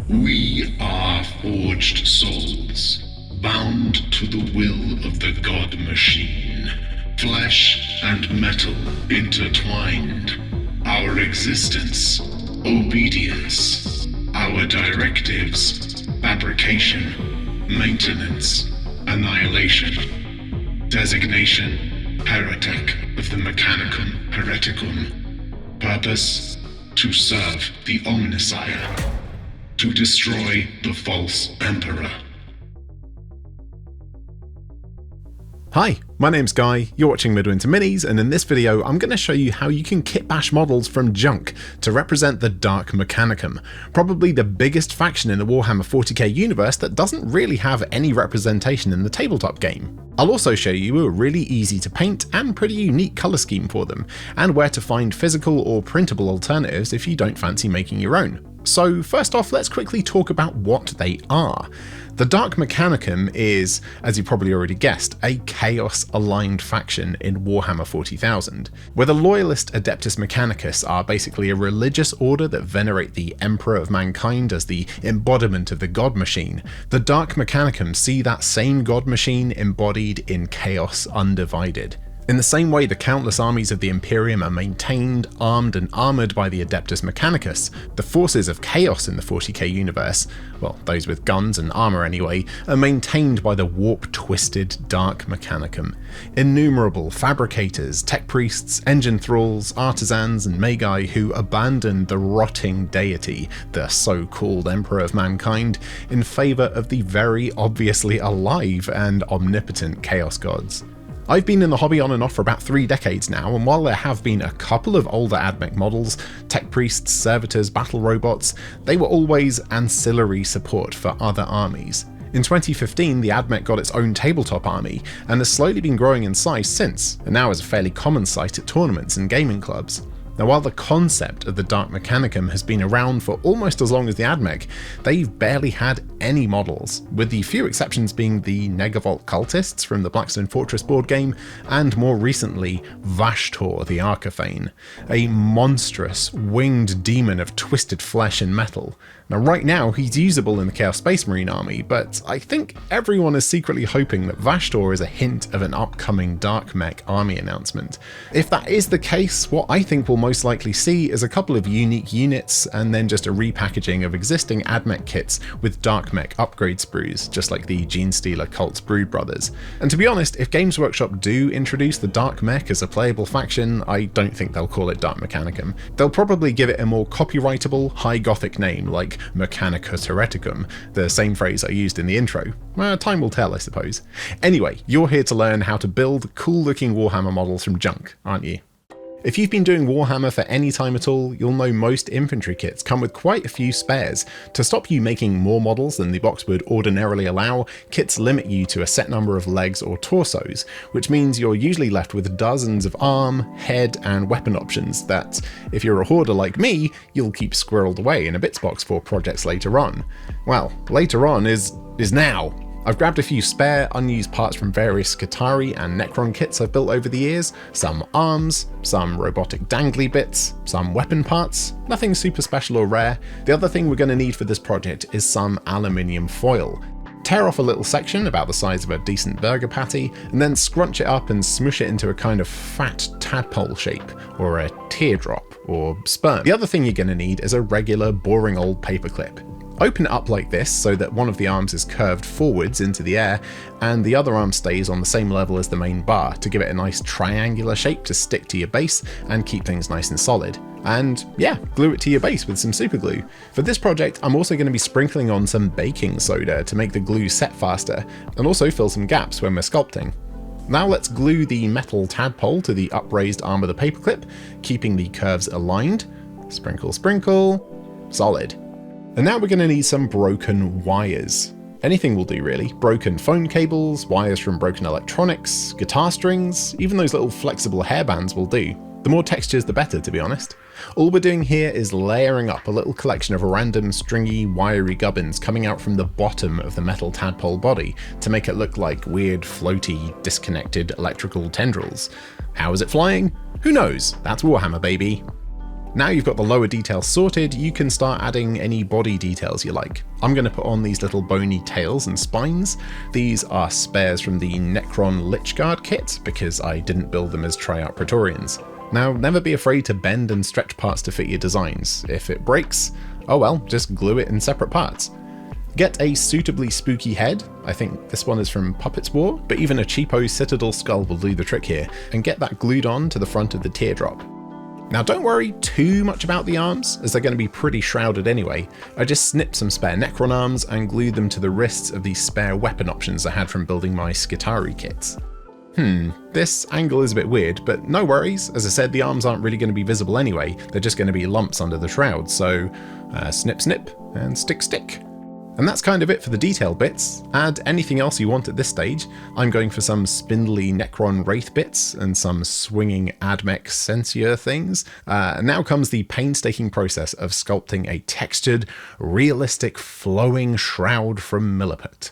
We are forged souls, bound to the will of the God Machine, flesh and metal intertwined. Our existence, obedience, our directives, fabrication, maintenance, annihilation. Designation, heretic of the Mechanicum Hereticum. Purpose, to serve the Omnisire. To destroy the false Emperor. Hi, my name's Guy, you're watching Midwinter Minis, and in this video I'm going to show you how you can kit bash models from junk to represent the Dark Mechanicum, probably the biggest faction in the Warhammer 40k universe that doesn't really have any representation in the tabletop game. I'll also show you a really easy to paint and pretty unique colour scheme for them, and where to find physical or printable alternatives if you don't fancy making your own. So first off, let's quickly talk about what they are. The Dark Mechanicum is, as you probably already guessed, a Chaos-aligned faction in Warhammer 40,000, where the Loyalist Adeptus Mechanicus are basically a religious order that venerate the Emperor of Mankind as the embodiment of the God Machine. The Dark Mechanicum see that same God Machine embodied in Chaos Undivided. In the same way the countless armies of the Imperium are maintained, armed and armoured by the Adeptus Mechanicus, the forces of Chaos in the 40k universe, well, those with guns and armour anyway, are maintained by the warp-twisted Dark Mechanicum. Innumerable fabricators, tech priests, engine thralls, artisans and magi who abandoned the rotting deity, the so-called Emperor of Mankind, in favour of the very obviously alive and omnipotent Chaos gods. I've been in the hobby on and off for about 3 decades now, and while there have been a couple of older AdMech models, tech priests, servitors, battle robots, they were always ancillary support for other armies. In 2015, the AdMech got its own tabletop army, and has slowly been growing in size since, and now is a fairly common sight at tournaments and gaming clubs. Now, while the concept of the Dark Mechanicum has been around for almost as long as the AdMech, they've barely had any models, with the few exceptions being the Negavolt cultists from the Blackstone Fortress board game, and more recently, Vashtor the Archaphane, a monstrous, winged demon of twisted flesh and metal. Now, right now, he's usable in the Chaos Space Marine army, but I think everyone is secretly hoping that Vashtor is a hint of an upcoming Dark Mech army announcement. If that is the case, what I think we'll most likely see is a couple of unique units, and then just a repackaging of existing AdMech kits with Dark Mech upgrade sprues, just like the Genestealer Cult's Brood Brothers. And to be honest, if Games Workshop do introduce the Dark Mech as a playable faction, I don't think they'll call it Dark Mechanicum. They'll probably give it a more copyrightable, high gothic name like Mechanicus Hereticum, the same phrase I used in the intro. Time will tell, I suppose. Anyway, you're here to learn how to build cool looking Warhammer models from junk, aren't you? If you've been doing Warhammer for any time at all, you'll know most infantry kits come with quite a few spares. To stop you making more models than the box would ordinarily allow, kits limit you to a set number of legs or torsos, which means you're usually left with dozens of arm, head and weapon options that, if you're a hoarder like me, you'll keep squirreled away in a bits box for projects later on. Well, later on is now. I've grabbed a few spare, unused parts from various Skitarii and Necron kits I've built over the years, some arms, some robotic dangly bits, some weapon parts, nothing super special or rare. The other thing we're going to need for this project is some aluminium foil. Tear off a little section about the size of a decent burger patty, and then scrunch it up and smoosh it into a kind of fat tadpole shape, or a teardrop, or sperm. The other thing you're going to need is a regular, boring old paperclip. Open it up like this so that one of the arms is curved forwards into the air and the other arm stays on the same level as the main bar to give it a nice triangular shape to stick to your base and keep things nice and solid. And yeah, glue it to your base with some super glue. For this project, I'm also going to be sprinkling on some baking soda to make the glue set faster and also fill some gaps when we're sculpting. Now let's glue the metal tadpole to the upraised arm of the paperclip, keeping the curves aligned. Sprinkle, sprinkle, solid. And now we're going to need some broken wires. Anything will do really. Broken phone cables, wires from broken electronics, guitar strings, even those little flexible hairbands will do. The more textures the better, to be honest. All we're doing here is layering up a little collection of random stringy, wiry gubbins coming out from the bottom of the metal tadpole body to make it look like weird, floaty, disconnected electrical tendrils. How is it flying? Who knows? That's Warhammer, baby. Now you've got the lower details sorted, you can start adding any body details you like. I'm going to put on these little bony tails and spines. These are spares from the Necron Lichguard kit, because I didn't build them as tryout Praetorians. Now, never be afraid to bend and stretch parts to fit your designs. If it breaks, oh well, just glue it in separate parts. Get a suitably spooky head. I think this one is from Puppets War, but even a cheapo Citadel skull will do the trick here, and get that glued on to the front of the teardrop. Now don't worry too much about the arms, as they're going to be pretty shrouded anyway. I just snipped some spare Necron arms and glued them to the wrists of these spare weapon options I had from building my Skitarii kits. This angle is a bit weird, but no worries. As I said, the arms aren't really going to be visible anyway, they're just going to be lumps under the shroud, so snip snip and stick stick. And that's kind of it for the detailed bits. Add anything else you want at this stage. I'm going for some spindly Necron Wraith bits and some swinging Admech Censure things. Now comes the painstaking process of sculpting a textured, realistic, flowing shroud from Milliput.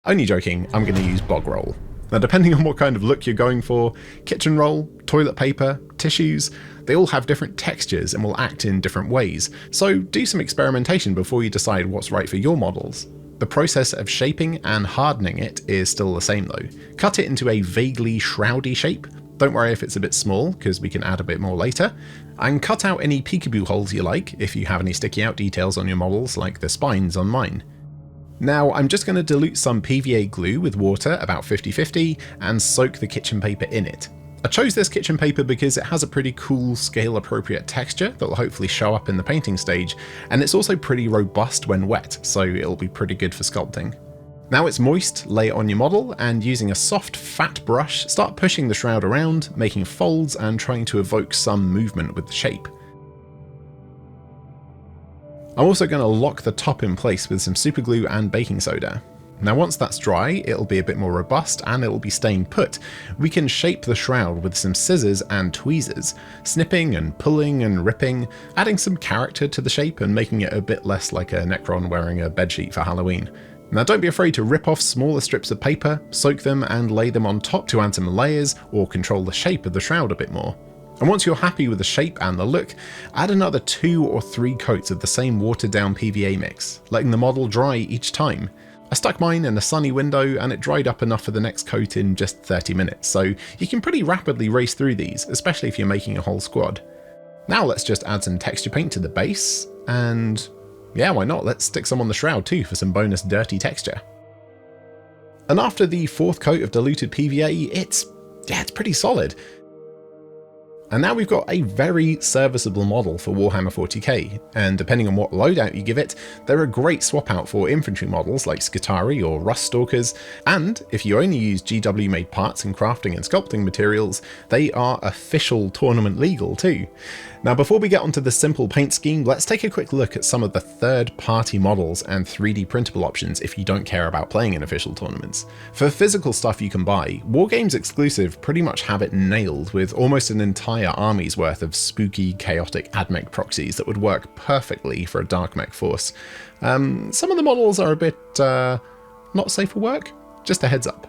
Only joking, I'm going to use bog roll. Now, depending on what kind of look you're going for, kitchen roll, toilet paper, tissues, they all have different textures and will act in different ways, so do some experimentation before you decide what's right for your models. The process of shaping and hardening it is still the same though. Cut it into a vaguely shroudy shape. Don't worry if it's a bit small, because we can add a bit more later. And cut out any peekaboo holes you like if you have any sticky out details on your models, like the spines on mine. Now, I'm just going to dilute some PVA glue with water, about 50-50, and soak the kitchen paper in it. I chose this kitchen paper because it has a pretty cool scale-appropriate texture that will hopefully show up in the painting stage, and it's also pretty robust when wet, so it'll be pretty good for sculpting. Now it's moist, lay it on your model, and using a soft, fat brush, start pushing the shroud around, making folds and trying to evoke some movement with the shape. I'm also going to lock the top in place with some superglue and baking soda. Now once that's dry, it'll be a bit more robust and it'll be staying put. We can shape the shroud with some scissors and tweezers, snipping and pulling and ripping, adding some character to the shape and making it a bit less like a Necron wearing a bedsheet for Halloween. Now don't be afraid to rip off smaller strips of paper, soak them and lay them on top to add some layers or control the shape of the shroud a bit more. And once you're happy with the shape and the look, add another 2 or 3 coats of the same watered down PVA mix, letting the model dry each time. I stuck mine in a sunny window and it dried up enough for the next coat in just 30 minutes, so you can pretty rapidly race through these, especially if you're making a whole squad. Now let's just add some texture paint to the base, and yeah, why not, let's stick some on the shroud too for some bonus dirty texture. And after the 4th coat of diluted PVA, it's pretty solid. And now we've got a very serviceable model for Warhammer 40k, and depending on what loadout you give it, they're a great swap out for infantry models like Skitarii or Rust Stalkers, and if you only use GW made parts in crafting and sculpting materials, they are official tournament legal too. Now before we get onto the simple paint scheme, let's take a quick look at some of the third-party models and 3D printable options if you don't care about playing in official tournaments. For physical stuff you can buy, Wargames exclusive pretty much have it nailed with almost an entire army's worth of spooky, chaotic Admech proxies that would work perfectly for a Dark Mech force. Some of the models are a bit not safe for work, just a heads up.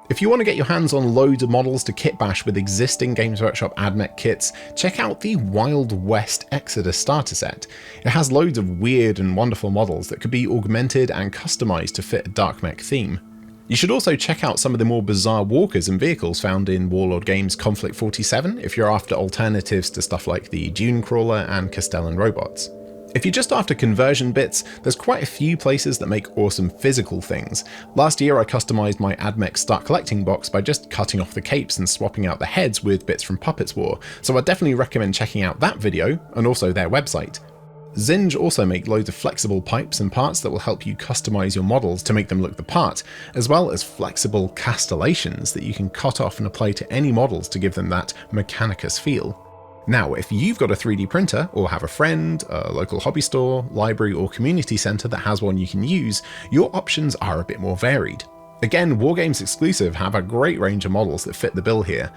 If you want to get your hands on loads of models to kit bash with existing Games Workshop Admech kits, check out the Wild West Exodus starter set. It has loads of weird and wonderful models that could be augmented and customized to fit a Dark Mech theme. You should also check out some of the more bizarre walkers and vehicles found in Warlord Games Conflict 47 if you're after alternatives to stuff like the Dune Crawler and Castellan robots. If you're just after conversion bits, there's quite a few places that make awesome physical things. Last year I customized my Admech Start Collecting box by just cutting off the capes and swapping out the heads with bits from Puppets War, so I definitely recommend checking out that video and also their website. Zinj also make loads of flexible pipes and parts that will help you customize your models to make them look the part, as well as flexible castellations that you can cut off and apply to any models to give them that Mechanicus feel. Now, if you've got a 3D printer or have a friend, a local hobby store, library or community centre that has one you can use, your options are a bit more varied. Again, Wargames exclusive have a great range of models that fit the bill here.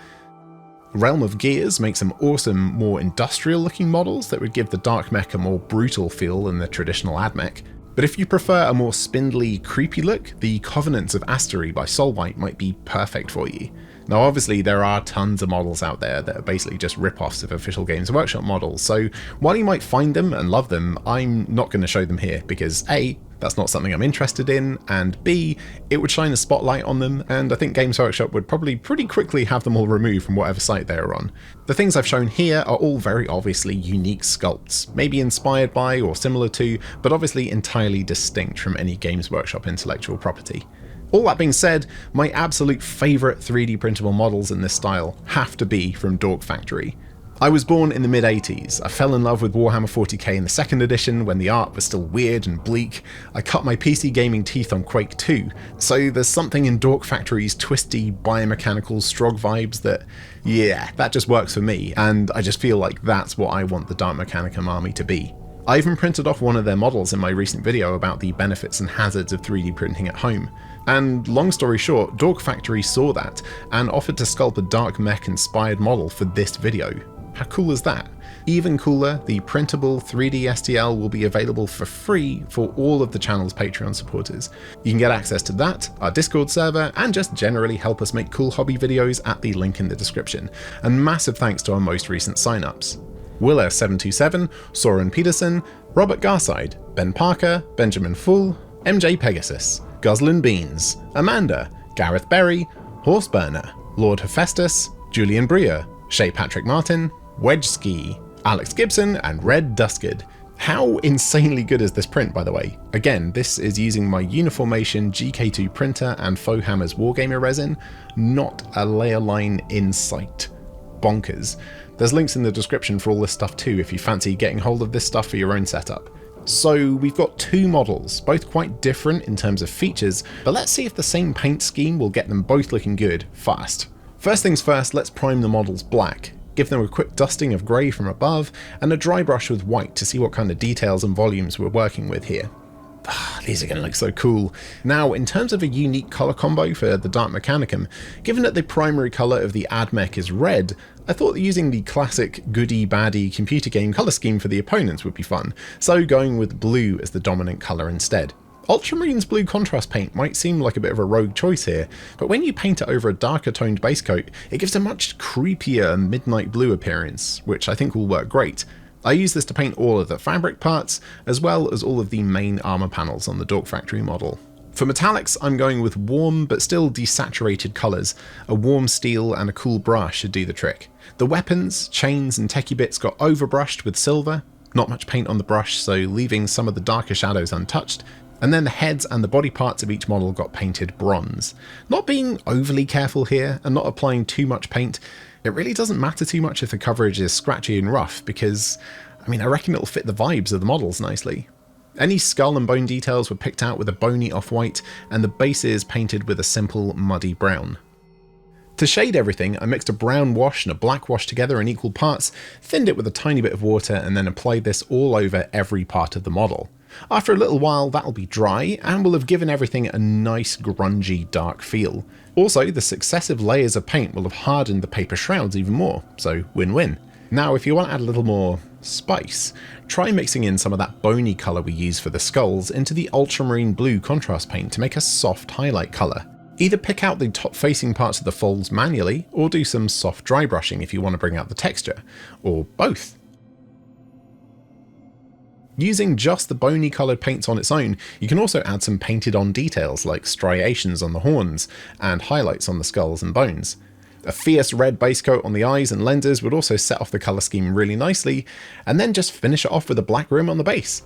Realm of Gears makes some awesome, more industrial looking models that would give the Dark Mech a more brutal feel than the traditional Admech. But if you prefer a more spindly, creepy look, the Covenants of Astery by Solwhite might be perfect for you. Now obviously there are tons of models out there that are basically just rip-offs of official Games Workshop models, so while you might find them and love them, I'm not going to show them here because A, that's not something I'm interested in, and B, it would shine a spotlight on them, and I think Games Workshop would probably pretty quickly have them all removed from whatever site they are on. The things I've shown here are all very obviously unique sculpts, maybe inspired by or similar to, but obviously entirely distinct from any Games Workshop intellectual property. All that being said, my absolute favourite 3D printable models in this style have to be from Dork Factory. I was born in the mid-80s, I fell in love with Warhammer 40k in the second edition when the art was still weird and bleak, I cut my PC gaming teeth on Quake 2, so there's something in Dork Factory's twisty, biomechanical, strog vibes that, yeah, that just works for me, and I just feel like that's what I want the Dark Mechanicum army to be. I even printed off one of their models in my recent video about the benefits and hazards of 3D printing at home. And long story short, Dork Factory saw that and offered to sculpt a Dark Mech inspired model for this video. How cool is that? Even cooler, the printable 3D STL will be available for free for all of the channel's Patreon supporters. You can get access to that, our Discord server, and just generally help us make cool hobby videos at the link in the description. And massive thanks to our most recent signups: Willer727, Soren Peterson, Robert Garside, Ben Parker, Benjamin Full, MJ Pegasus, Goslin Beans, Amanda, Gareth Berry, Horseburner, Lord Hephaestus, Julian Breer, Shay Patrick Martin, Wedge Ski, Alex Gibson, and Red Duskard. How insanely good is this print, by the way? Again, this is using my Uniformation GK2 printer and Faux Hammers Wargamer resin, not a layer line in sight. Bonkers. There's links in the description for all this stuff too if you fancy getting hold of this stuff for your own setup. So we've got two models, both quite different in terms of features, but let's see if the same paint scheme will get them both looking good fast. First things first, let's prime the models black. Give them a quick dusting of grey from above, and a dry brush with white to see what kind of details and volumes we're working with here. These are going to look so cool. Now, in terms of a unique colour combo for the Dark Mechanicum, given that the primary colour of the AdMech is red, I thought that using the classic goody-baddie computer game colour scheme for the opponents would be fun, so going with blue as the dominant colour instead. Ultramarine's blue contrast paint might seem like a bit of a rogue choice here, but when you paint it over a darker toned base coat, it gives a much creepier midnight blue appearance, which I think will work great. I use this to paint all of the fabric parts, as well as all of the main armour panels on the Dork Factory model. For metallics, I'm going with warm but still desaturated colours. A warm steel and a cool brass should do the trick. The weapons, chains and techie bits got overbrushed with silver, not much paint on the brush, so leaving some of the darker shadows untouched. And then the heads and the body parts of each model got painted bronze. Not being overly careful here and not applying too much paint, it really doesn't matter too much if the coverage is scratchy and rough because, I reckon it'll fit the vibes of the models nicely. Any skull and bone details were picked out with a bony off-white, and the bases painted with a simple muddy brown. To shade everything, I mixed a brown wash and a black wash together in equal parts, thinned it with a tiny bit of water, and then applied this all over every part of the model. After a little while, that'll be dry, and will have given everything a nice grungy dark feel. Also, the successive layers of paint will have hardened the paper shrouds even more, so win-win. Now, if you want to add a little more spice, try mixing in some of that bony colour we use for the skulls into the ultramarine blue contrast paint to make a soft highlight colour. Either pick out the top facing parts of the folds manually, or do some soft dry brushing if you want to bring out the texture, or both. Using just the bony coloured paints on its own, you can also add some painted on details like striations on the horns and highlights on the skulls and bones. A fierce red base coat on the eyes and lenses would also set off the colour scheme really nicely, and then just finish it off with a black rim on the base.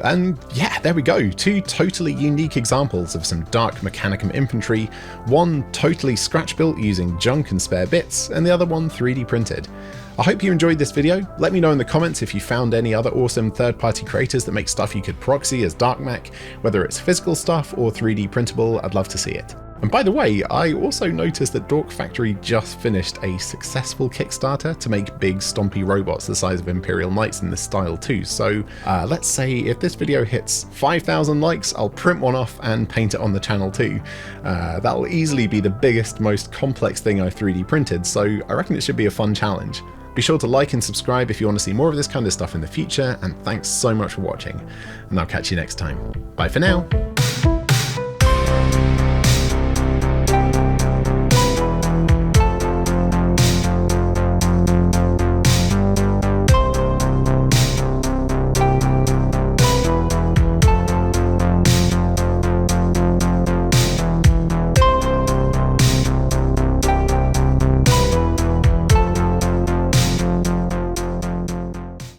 And yeah, there we go, two totally unique examples of some Dark Mechanicum infantry, one totally scratch built using junk and spare bits, and the other one 3D printed. I hope you enjoyed this video. Let me know in the comments if you found any other awesome third-party creators that make stuff you could proxy as Dark Mech, whether it's physical stuff or 3D printable, I'd love to see it. And by the way, I also noticed that Dork Factory just finished a successful Kickstarter to make big stompy robots the size of Imperial Knights in this style too, so let's say if this video hits 5,000 likes, I'll print one off and paint it on the channel too. That'll easily be the biggest, most complex thing I've 3D printed, so I reckon it should be a fun challenge. Be sure to like and subscribe if you want to see more of this kind of stuff in the future, and thanks so much for watching, and I'll catch you next time. Bye for now!